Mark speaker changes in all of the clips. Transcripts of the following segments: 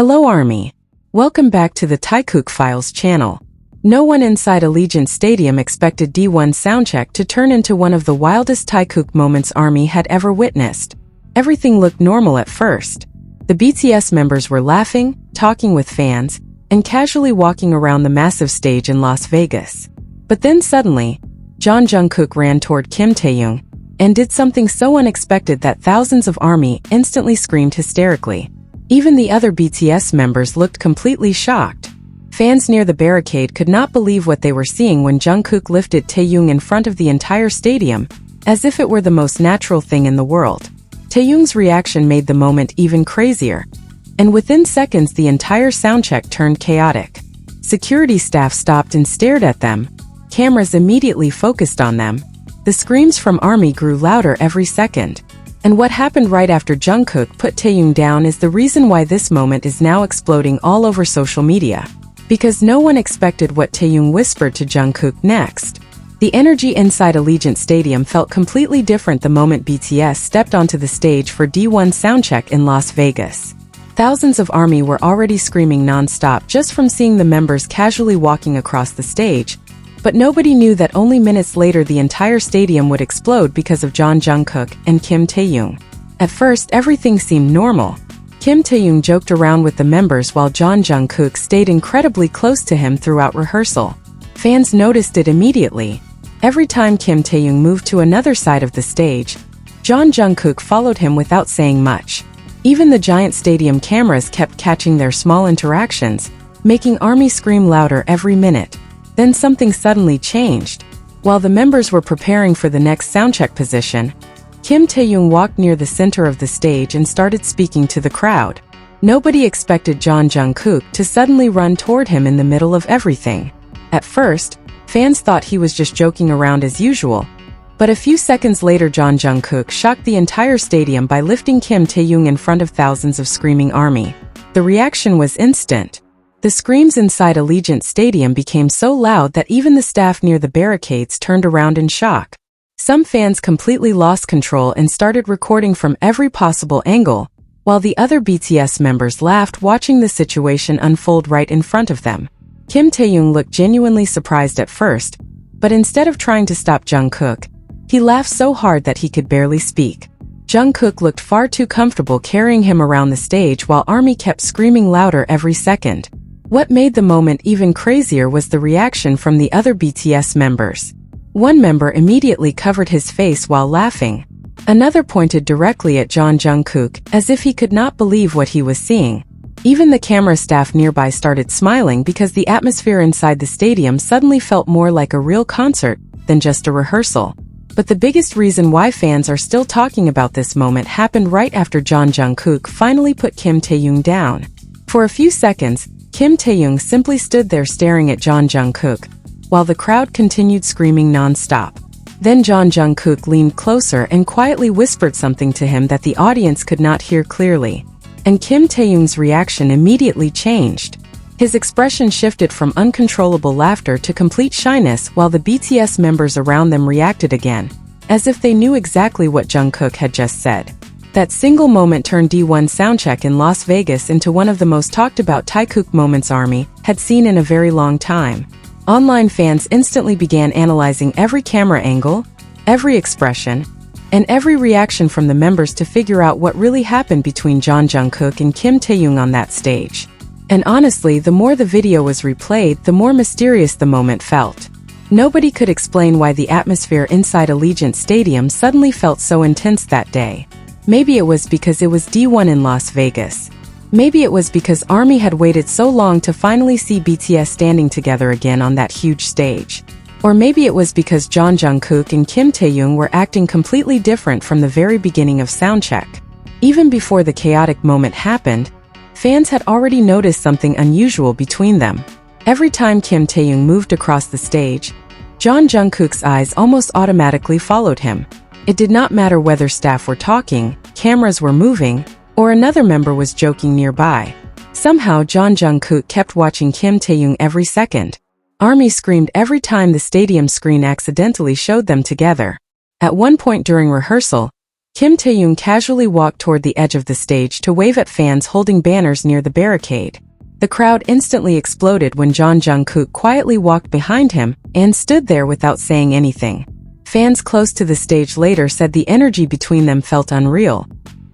Speaker 1: Hello Army! Welcome back to the Taekook Files channel. No one inside Allegiant Stadium expected D-1 Soundcheck to turn into one of the wildest Taekook moments Army had ever witnessed. Everything looked normal at first. The BTS members were laughing, talking with fans, and casually walking around the massive stage in Las Vegas. But then suddenly, Jungkook ran toward Kim Taehyung and did something so unexpected that thousands of Army instantly screamed hysterically. Even the other BTS members looked completely shocked. Fans near the barricade could not believe what they were seeing when Jungkook lifted Taehyung in front of the entire stadium, as if it were the most natural thing in the world. Taehyung's reaction made the moment even crazier. And within seconds the entire soundcheck turned chaotic. Security staff stopped and stared at them. Cameras immediately focused on them. The screams from Army grew louder every second. And what happened right after Jungkook put Taehyung down is the reason why this moment is now exploding all over social media. Because no one expected what Taehyung whispered to Jungkook next. The energy inside Allegiant Stadium felt completely different the moment BTS stepped onto the stage for D-1 Soundcheck in Las Vegas. Thousands of Army were already screaming non-stop just from seeing the members casually walking across the stage. But nobody knew that only minutes later the entire stadium would explode because of Jungkook and Kim Taehyung. At first everything seemed normal. Kim Taehyung joked around with the members while Jungkook stayed incredibly close to him throughout rehearsal. Fans noticed it immediately. Every time Kim Taehyung moved to another side of the stage, Jungkook followed him without saying much. Even the giant stadium cameras kept catching their small interactions, making Army scream louder every minute. Then something suddenly changed. While the members were preparing for the next soundcheck position, Kim Taehyung walked near the center of the stage and started speaking to the crowd. Nobody expected Jungkook to suddenly run toward him in the middle of everything. At first, fans thought he was just joking around as usual. But a few seconds later Jungkook shocked the entire stadium by lifting Kim Taehyung in front of thousands of screaming Army. The reaction was instant. The screams inside Allegiant Stadium became so loud that even the staff near the barricades turned around in shock. Some fans completely lost control and started recording from every possible angle, while the other BTS members laughed watching the situation unfold right in front of them. Kim Taehyung looked genuinely surprised at first, but instead of trying to stop Jungkook, he laughed so hard that he could barely speak. Jungkook looked far too comfortable carrying him around the stage while Army kept screaming louder every second. What made the moment even crazier was the reaction from the other BTS members. One member immediately covered his face while laughing. Another pointed directly at Jungkook, as if he could not believe what he was seeing. Even the camera staff nearby started smiling because the atmosphere inside the stadium suddenly felt more like a real concert than just a rehearsal. But the biggest reason why fans are still talking about this moment happened right after Jungkook finally put Kim Taehyung down. For a few seconds, Kim Taehyung simply stood there staring at Jungkook, while the crowd continued screaming non-stop. Then Jungkook leaned closer and quietly whispered something to him that the audience could not hear clearly. And Kim Taehyung's reaction immediately changed. His expression shifted from uncontrollable laughter to complete shyness while the BTS members around them reacted again, as if they knew exactly what Jungkook had just said. That single moment turned D-1 Soundcheck in Las Vegas into one of the most talked about Taekook moments Army had seen in a very long time. Online fans instantly began analyzing every camera angle, every expression, and every reaction from the members to figure out what really happened between Jungkook and Kim Taehyung on that stage. And honestly, the more the video was replayed, the more mysterious the moment felt. Nobody could explain why the atmosphere inside Allegiant Stadium suddenly felt so intense that day. Maybe it was because it was D-1 in Las Vegas. Maybe it was because Army had waited so long to finally see BTS standing together again on that huge stage. Or maybe it was because Jungkook and Kim Taehyung were acting completely different from the very beginning of Soundcheck. Even before the chaotic moment happened, fans had already noticed something unusual between them. Every time Kim Taehyung moved across the stage, Jungkook's eyes almost automatically followed him. It did not matter whether staff were talking, cameras were moving, or another member was joking nearby. Somehow Jungkook kept watching Kim Taehyung every second. Army screamed every time the stadium screen accidentally showed them together. At one point during rehearsal, Kim Taehyung casually walked toward the edge of the stage to wave at fans holding banners near the barricade. The crowd instantly exploded when Jungkook quietly walked behind him and stood there without saying anything. Fans close to the stage later said the energy between them felt unreal,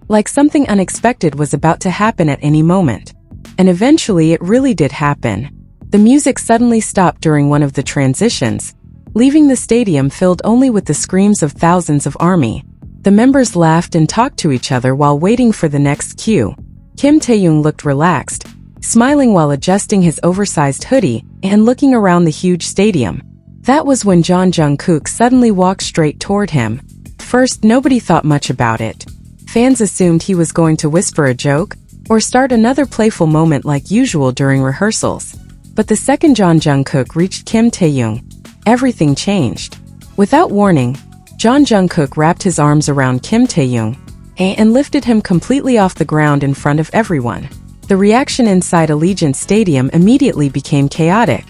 Speaker 1: like something unexpected was about to happen at any moment. And eventually it really did happen. The music suddenly stopped during one of the transitions, leaving the stadium filled only with the screams of thousands of ARMY. The members laughed and talked to each other while waiting for the next cue. Kim Taehyung looked relaxed, smiling while adjusting his oversized hoodie and looking around the huge stadium. That was when Jungkook suddenly walked straight toward him. First, nobody thought much about it. Fans assumed he was going to whisper a joke or start another playful moment like usual during rehearsals. But the second Jungkook reached Kim Taehyung, everything changed. Without warning, Jungkook wrapped his arms around Kim Taehyung and lifted him completely off the ground in front of everyone. The reaction inside Allegiant Stadium immediately became chaotic.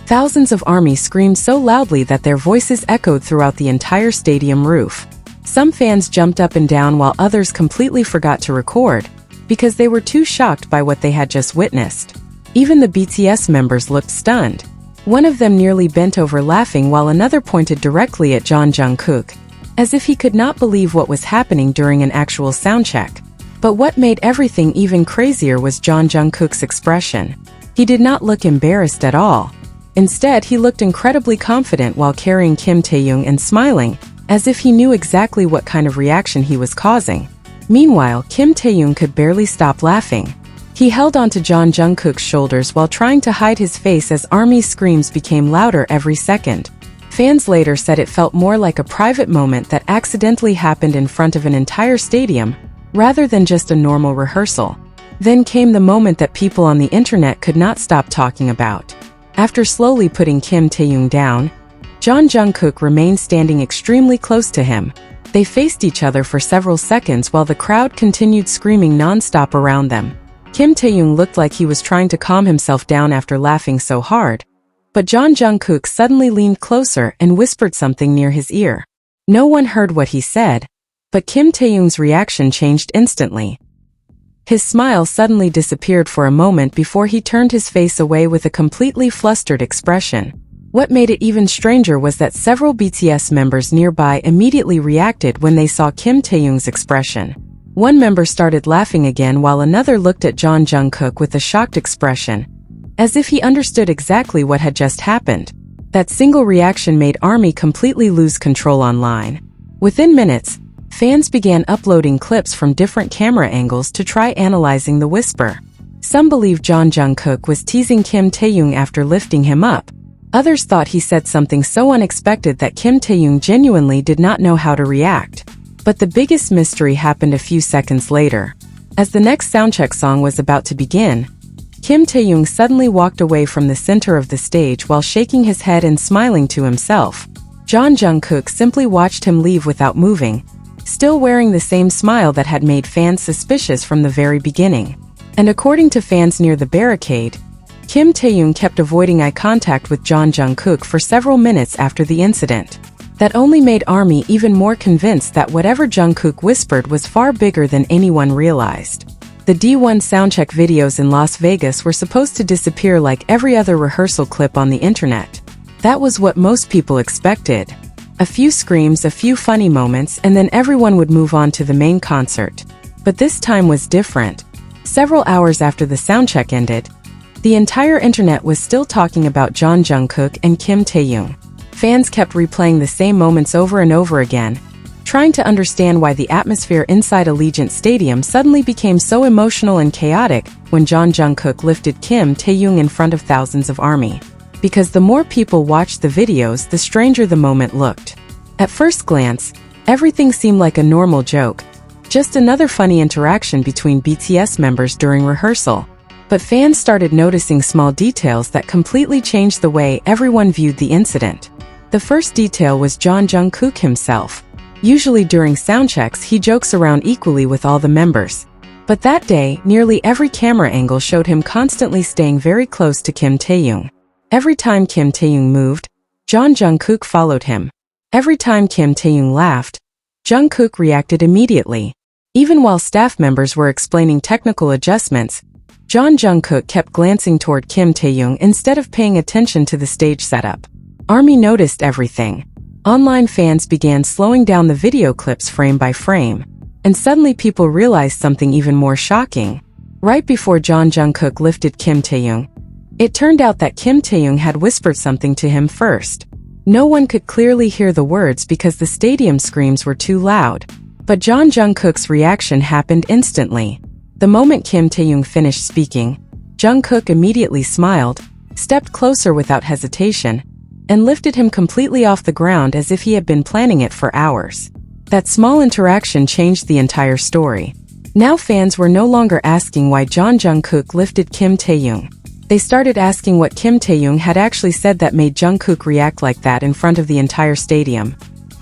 Speaker 1: Thousands of ARMY screamed so loudly that their voices echoed throughout the entire stadium roof. Some fans jumped up and down while others completely forgot to record, because they were too shocked by what they had just witnessed. Even the BTS members looked stunned. One of them nearly bent over laughing while another pointed directly at Jungkook, as if he could not believe what was happening during an actual soundcheck. But what made everything even crazier was Jungkook's expression. He did not look embarrassed at all. Instead, he looked incredibly confident while carrying Kim Taehyung and smiling, as if he knew exactly what kind of reaction he was causing. Meanwhile, Kim Taehyung could barely stop laughing. He held onto Jungkook's shoulders while trying to hide his face as ARMY screams became louder every second. Fans later said it felt more like a private moment that accidentally happened in front of an entire stadium, rather than just a normal rehearsal. Then came the moment that people on the internet could not stop talking about. After slowly putting Kim Taehyung down, Jungkook remained standing extremely close to him. They faced each other for several seconds while the crowd continued screaming non-stop around them. Kim Taehyung looked like he was trying to calm himself down after laughing so hard. But Jungkook suddenly leaned closer and whispered something near his ear. No one heard what he said, but Kim Taehyung's reaction changed instantly. His smile suddenly disappeared for a moment before he turned his face away with a completely flustered expression. What made it even stranger was that several BTS members nearby immediately reacted when they saw Kim Taehyung's expression. One member started laughing again while another looked at Jungkook with a shocked expression, as if he understood exactly what had just happened. That single reaction made ARMY completely lose control online. Within minutes, fans began uploading clips from different camera angles to try analyzing the whisper. Some believed Jungkook was teasing Kim Taehyung after lifting him up. Others thought he said something so unexpected that Kim Taehyung genuinely did not know how to react. But the biggest mystery happened a few seconds later. As the next soundcheck song was about to begin, Kim Taehyung suddenly walked away from the center of the stage while shaking his head and smiling to himself. Jungkook simply watched him leave without moving, still wearing the same smile that had made fans suspicious from the very beginning. And according to fans near the barricade, Kim Taehyung kept avoiding eye contact with Jungkook for several minutes after the incident. That only made ARMY even more convinced that whatever Jungkook whispered was far bigger than anyone realized. The D-1 Soundcheck videos in Las Vegas were supposed to disappear like every other rehearsal clip on the internet. That was what most people expected. A few screams, a few funny moments, and then everyone would move on to the main concert. But this time was different. Several hours after the soundcheck ended, the entire internet was still talking about Jungkook and Kim Taehyung. Fans kept replaying the same moments over and over again, trying to understand why the atmosphere inside Allegiant Stadium suddenly became so emotional and chaotic when Jungkook lifted Kim Taehyung in front of thousands of ARMY. Because the more people watched the videos, the stranger the moment looked. At first glance, everything seemed like a normal joke, just another funny interaction between BTS members during rehearsal. But fans started noticing small details that completely changed the way everyone viewed the incident. The first detail was Jungkook himself. Usually during soundchecks he jokes around equally with all the members. But that day, nearly every camera angle showed him constantly staying very close to Kim Taehyung. Every time Kim Taehyung moved, Jungkook followed him. Every time Kim Taehyung laughed, Jungkook reacted immediately. Even while staff members were explaining technical adjustments, Jungkook kept glancing toward Kim Taehyung instead of paying attention to the stage setup. ARMY noticed everything. Online fans began slowing down the video clips frame by frame, and suddenly people realized something even more shocking. Right before Jungkook lifted Kim Taehyung, it turned out that Kim Taehyung had whispered something to him first. No one could clearly hear the words because the stadium screams were too loud. But Jungkook's reaction happened instantly. The moment Kim Taehyung finished speaking, Jungkook immediately smiled, stepped closer without hesitation, and lifted him completely off the ground as if he had been planning it for hours. That small interaction changed the entire story. Now fans were no longer asking why Jungkook lifted Kim Taehyung. They started asking what Kim Taehyung had actually said that made Jungkook react like that in front of the entire stadium.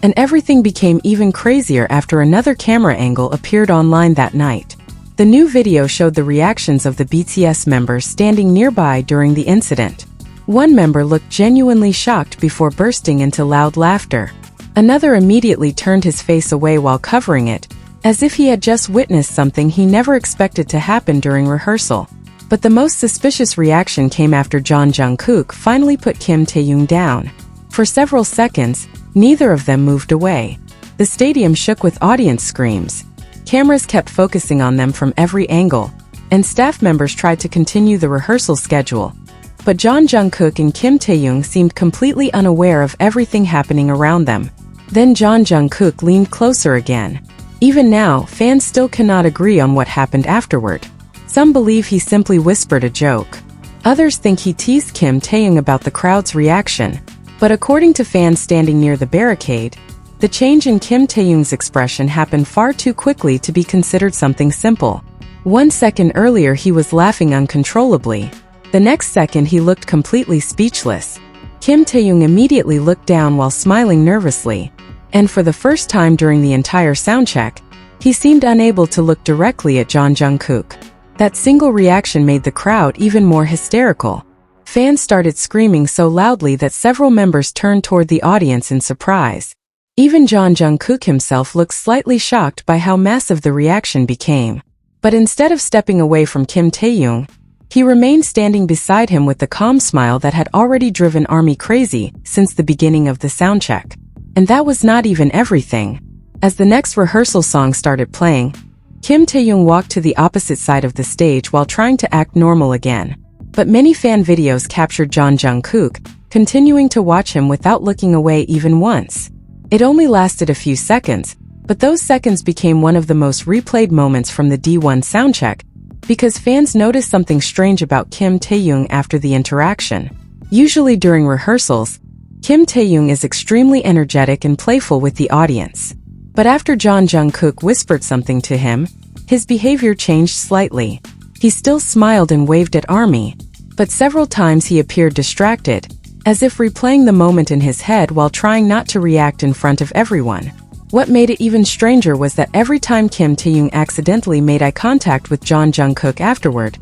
Speaker 1: And everything became even crazier after another camera angle appeared online that night. The new video showed the reactions of the BTS members standing nearby during the incident. One member looked genuinely shocked before bursting into loud laughter. Another immediately turned his face away while covering it, as if he had just witnessed something he never expected to happen during rehearsal. But the most suspicious reaction came after Jungkook finally put Kim Taehyung down. For several seconds, neither of them moved away. The stadium shook with audience screams. Cameras kept focusing on them from every angle, and staff members tried to continue the rehearsal schedule. But Jungkook and Kim Taehyung seemed completely unaware of everything happening around them. Then Jungkook leaned closer again. Even now, fans still cannot agree on what happened afterward. Some believe he simply whispered a joke. Others think he teased Kim Taehyung about the crowd's reaction. But according to fans standing near the barricade, the change in Kim Taehyung's expression happened far too quickly to be considered something simple. 1 second earlier he was laughing uncontrollably. The next second he looked completely speechless. Kim Taehyung immediately looked down while smiling nervously. And for the first time during the entire soundcheck, he seemed unable to look directly at Jungkook. That single reaction made the crowd even more hysterical. Fans started screaming so loudly that several members turned toward the audience in surprise. Even Jungkook himself looked slightly shocked by how massive the reaction became. But instead of stepping away from Kim Taehyung, he remained standing beside him with the calm smile that had already driven ARMY crazy since the beginning of the soundcheck. And that was not even everything. As the next rehearsal song started playing, Kim Taehyung walked to the opposite side of the stage while trying to act normal again. But many fan videos captured Jungkook, continuing to watch him without looking away even once. It only lasted a few seconds, but those seconds became one of the most replayed moments from the D-1 Soundcheck, because fans noticed something strange about Kim Taehyung after the interaction. Usually during rehearsals, Kim Taehyung is extremely energetic and playful with the audience. But after Jungkook whispered something to him, his behavior changed slightly. He still smiled and waved at ARMY, but several times he appeared distracted, as if replaying the moment in his head while trying not to react in front of everyone. What made it even stranger was that every time Kim Taehyung accidentally made eye contact with Jungkook afterward,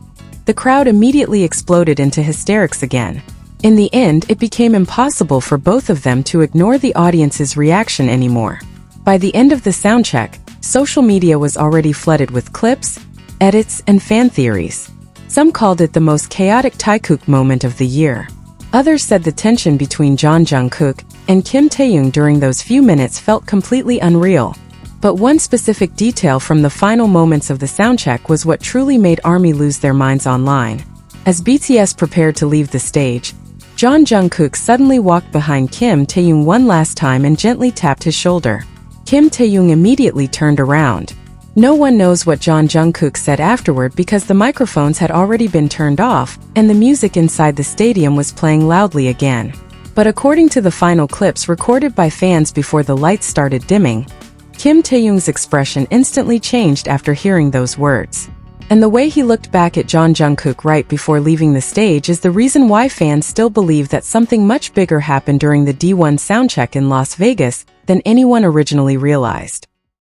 Speaker 1: the crowd immediately exploded into hysterics again. In the end, it became impossible for both of them to ignore the audience's reaction anymore. By the end of the soundcheck, social media was already flooded with clips, edits, and fan theories. Some called it the most chaotic Taekook moment of the year. Others said the tension between Jungkook and Kim Taehyung during those few minutes felt completely unreal. But one specific detail from the final moments of the soundcheck was what truly made ARMY lose their minds online. As BTS prepared to leave the stage, Jungkook suddenly walked behind Kim Taehyung one last time and gently tapped his shoulder. Kim Taehyung immediately turned around. No one knows what Jungkook said afterward because the microphones had already been turned off, and the music inside the stadium was playing loudly again. But according to the final clips recorded by fans before the lights started dimming, Kim Taehyung's expression instantly changed after hearing those words. And the way he looked back at Jungkook right before leaving the stage is the reason why fans still believe that something much bigger happened during the D-1 Soundcheck in Las Vegas than anyone originally realized.